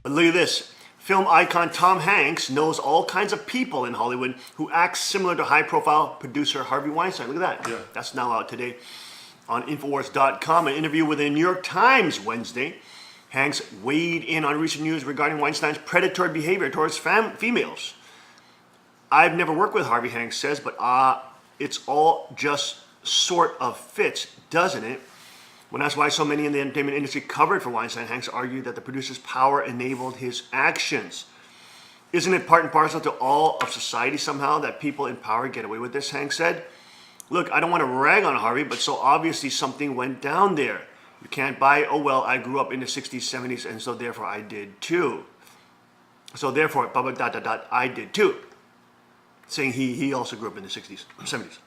But look at this. Film icon Tom Hanks knows all kinds of people in Hollywood who act similar to high-profile producer Harvey Weinstein. Look at that. Yeah. That's now out today on Infowars.com. An interview with the New York Times Wednesday. Hanks weighed in on recent news regarding Weinstein's predatory behavior towards females. I've never worked with Harvey, Hanks says, but it's all just sort of fits, doesn't it? When asked why so many in the entertainment industry covered for Weinstein, Hanks argued that the producer's power enabled his actions. Isn't it part and parcel to all of society somehow that people in power get away with this, Hanks said. Look, I don't want to rag on Harvey, but so obviously something went down there. You can't buy, oh well, I grew up in the 60s, 70s, and so therefore I did too. So therefore, I did too. Saying he also grew up in the 60s, 70s.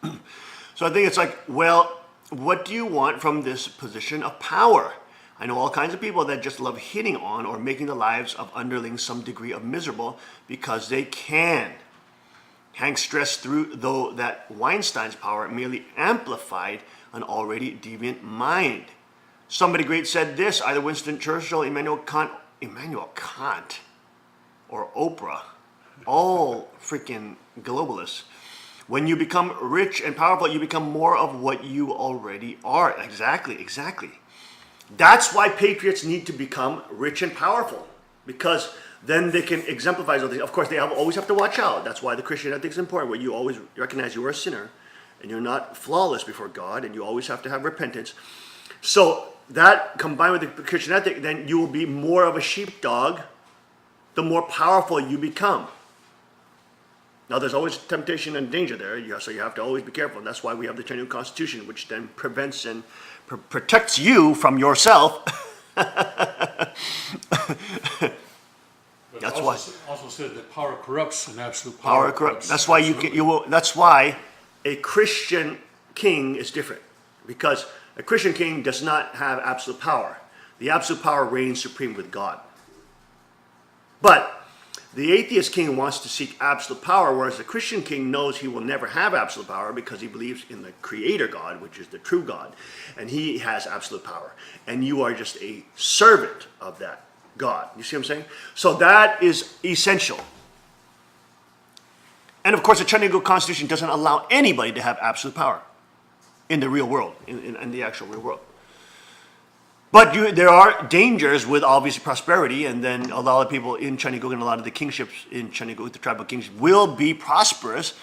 So I think it's like, well, what do you want from this position of power? I know all kinds of people that just love hitting on or making the lives of underlings some degree of miserable because they can. Hanks stressed through, though, that Weinstein's power merely amplified an already deviant mind. Somebody great said this, either Winston Churchill, Immanuel Kant, or Oprah, all freaking globalists. When you become rich and powerful, you become more of what you already are. Exactly. That's why patriots need to become rich and powerful, because then they can exemplify those things. Of course, they always have to watch out. That's why the Christian ethic is important, where you always recognize you are a sinner and you're not flawless before God, and you always have to have repentance. So that combined with the Christian ethic, then you will be more of a sheepdog the more powerful you become. Now, there's always temptation and danger there, so you have to always be careful. And that's why we have the Chinese Constitution, which then prevents and protects you from yourself. That's why. Also said that power corrupts and absolute power corrupts. That's why That's why a Christian king is different, because a Christian king does not have absolute power. The absolute power reigns supreme with God. But the atheist king wants to seek absolute power, whereas the Christian king knows he will never have absolute power because he believes in the creator God, which is the true God, and he has absolute power. And you are just a servant of that God. You see what I'm saying? So that is essential. And of course, the Chinese Constitution doesn't allow anybody to have absolute power in the real world, in the actual real world. But there are dangers with obviously prosperity, and then a lot of people in Chinese and a lot of the kingships in Chinese, the tribal kings, will be prosperous.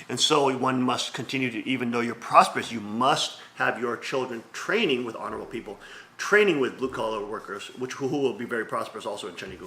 And so one must continue to, even though you're prosperous, you must have your children training with honorable people, training with blue-collar workers, who will be very prosperous also in Chinese.